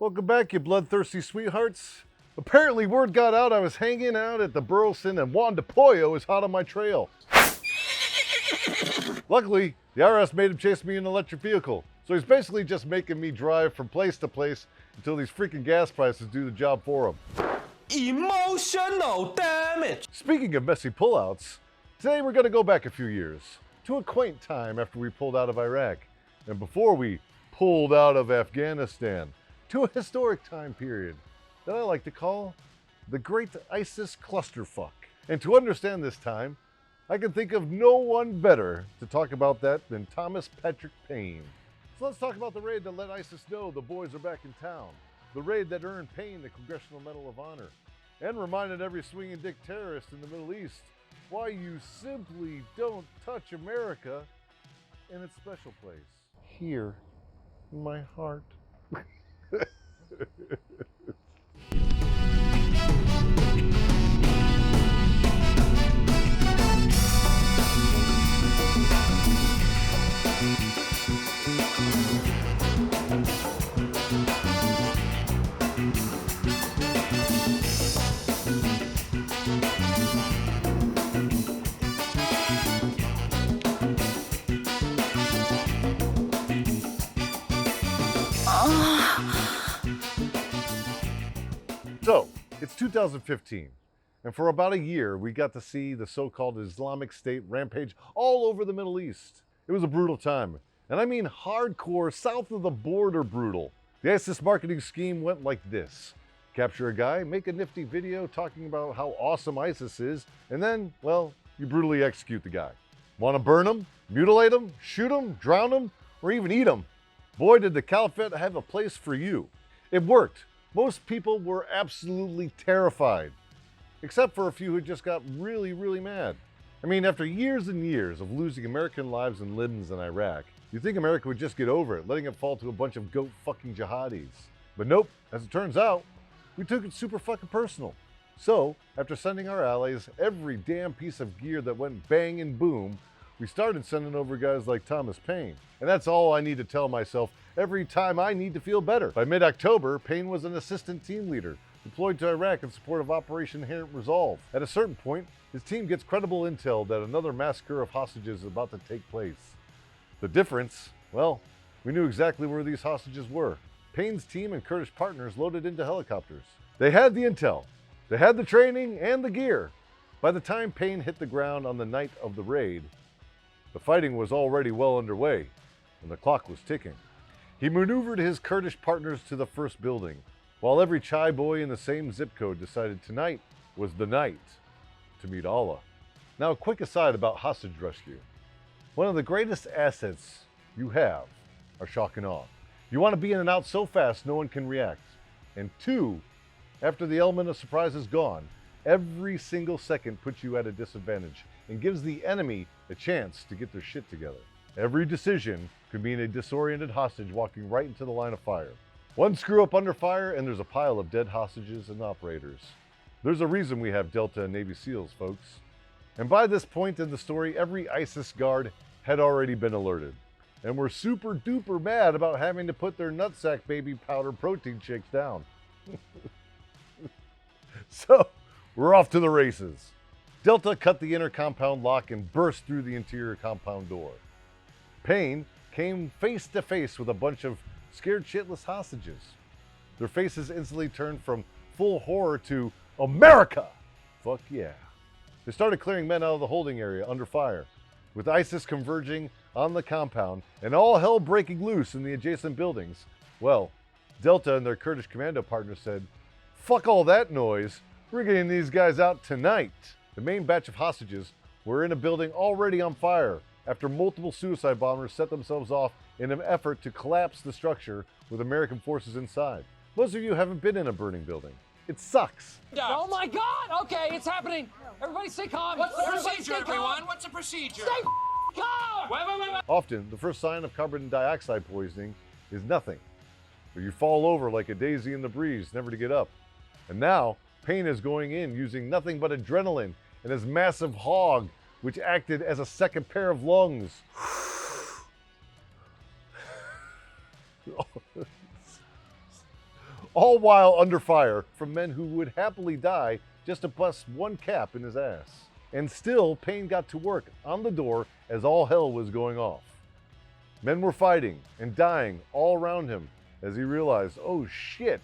Welcome back, you bloodthirsty sweethearts. Apparently word got out I was hanging out at the Burleson and Juan de Pollo is hot on my trail. Luckily, the IRS made him chase me in an electric vehicle. So he's basically just making me drive from place to place until these freaking gas prices do the job for him. Emotional damage! Speaking of messy pullouts, today we're going to go back a few years to a quaint time after we pulled out of Iraq and before we pulled out of Afghanistan to a historic time period that I like to call the Great ISIS Clusterfuck. And to understand this time, I can think of no one better to talk about that than Thomas Patrick Payne. So let's talk about the raid that let ISIS know the boys are back in town. The raid that earned Payne the Congressional Medal of Honor and reminded every swinging dick terrorist in the Middle East why you simply don't touch America in its special place. Here in my heart. So, it's 2015, and for about a year, we got to see the so-called Islamic State rampage all over the Middle East. It was a brutal time, and I mean hardcore, south of the border brutal. The ISIS marketing scheme went like this. Capture a guy, make a nifty video talking about how awesome ISIS is, and then, well, you brutally execute the guy. Want to burn him, mutilate him, shoot him, drown him, or even eat him? Boy, did the caliphate have a place for you. It worked. Most people were absolutely terrified, except for a few who just got really, really mad. I mean, after years and years of losing American lives and limbs in Iraq, you'd think America would just get over it, letting it fall to a bunch of goat-fucking jihadis. But nope, as it turns out, we took it super fucking personal. So, after sending our allies every damn piece of gear that went bang and boom, we started sending over guys like Thomas Payne. And that's all I need to tell myself every time I need to feel better. By mid-October, Payne was an assistant team leader, deployed to Iraq in support of Operation Inherent Resolve. At a certain point, his team gets credible intel that another massacre of hostages is about to take place. The difference? Well, we knew exactly where these hostages were. Payne's team and Kurdish partners loaded into helicopters. They had the intel, they had the training and the gear. By the time Payne hit the ground on the night of the raid, the fighting was already well underway, and the clock was ticking. He maneuvered his Kurdish partners to the first building, while every chai boy in the same zip code decided tonight was the night to meet Allah. Now, a quick aside about hostage rescue. One of the greatest assets you have are shock and awe. You want to be in and out so fast no one can react. And two, after the element of surprise is gone, every single second puts you at a disadvantage and gives the enemy a chance to get their shit together. Every decision could mean a disoriented hostage walking right into the line of fire. One screw up under fire and there's a pile of dead hostages and operators. There's a reason we have Delta and Navy SEALs, folks. And by this point in the story, every ISIS guard had already been alerted. And were super duper mad about having to put their nutsack baby powder protein shakes down. So, we're off to the races. Delta cut the inner compound lock and burst through the interior compound door. Payne came face to face with a bunch of scared shitless hostages. Their faces instantly turned from full horror to America! Fuck yeah. They started clearing men out of the holding area under fire, with ISIS converging on the compound and all hell breaking loose in the adjacent buildings. Well, Delta and their Kurdish commando partners said, "Fuck all that noise, we're getting these guys out tonight." The main batch of hostages were in a building already on fire after multiple suicide bombers set themselves off in an effort to collapse the structure with American forces inside. Most of you haven't been in a burning building. It sucks. Oh my God! Okay, it's happening. Everybody stay calm. What's the procedure, everyone? What's the procedure? Stay calm! Wait. Often, the first sign of carbon dioxide poisoning is nothing, or you fall over like a daisy in the breeze, never to get up. And now, Payne is going in using nothing but adrenaline and his massive hog, which acted as a second pair of lungs. all while under fire from men who would happily die just to bust one cap in his ass. And still, Payne got to work on the door as all hell was going off. Men were fighting and dying all around him as he realized, oh shit,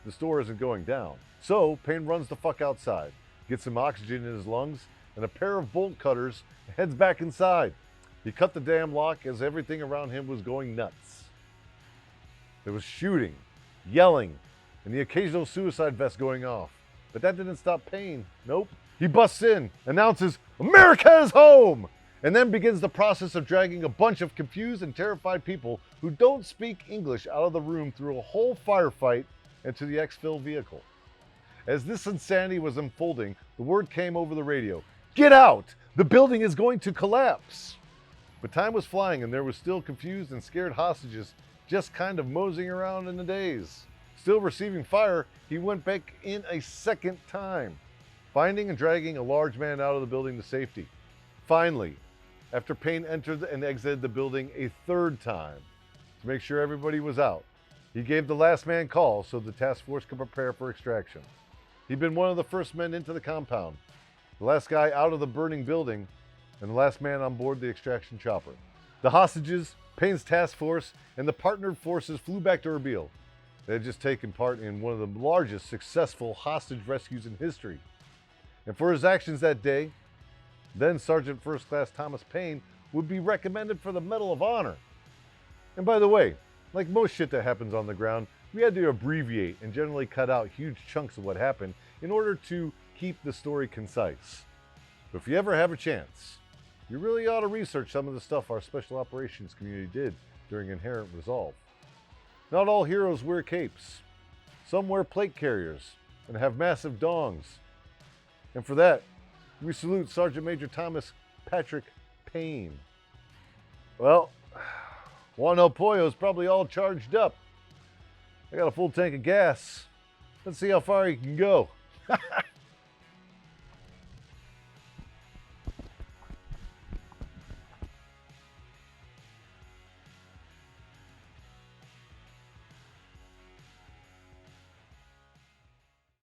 the store isn't going down. So Payne runs the fuck outside, gets some oxygen in his lungs and a pair of bolt cutters, and heads back inside. He cut the damn lock as everything around him was going nuts. There was shooting, yelling, and the occasional suicide vest going off. But that didn't stop Payne. Nope. He busts in, announces, "America is home!" and then begins the process of dragging a bunch of confused and terrified people who don't speak English out of the room through a whole firefight and to the exfil vehicle. As this insanity was unfolding, the word came over the radio, "Get out! The building is going to collapse!" But time was flying and there were still confused and scared hostages just kind of moseying around in the daze. Still receiving fire, he went back in a second time, finding and dragging a large man out of the building to safety. Finally, after Payne entered and exited the building a third time to make sure everybody was out, he gave the last man call so the task force could prepare for extraction. He'd been one of the first men into the compound, the last guy out of the burning building, and the last man on board the extraction chopper. The hostages, Payne's task force, and the partnered forces flew back to Erbil. They had just taken part in one of the largest successful hostage rescues in history. And for his actions that day, then Sergeant First Class Thomas Payne would be recommended for the Medal of Honor. And by the way, like most shit that happens on the ground, we had to abbreviate and generally cut out huge chunks of what happened in order to keep the story concise. But if you ever have a chance, you really ought to research some of the stuff our special operations community did during Inherent Resolve. Not all heroes wear capes. Some wear plate carriers and have massive dongs. And for that, we salute Sergeant Major Thomas Patrick Payne. Well, Juan El Pollo's probably all charged up. I got a full tank of gas. Let's see how far he can go.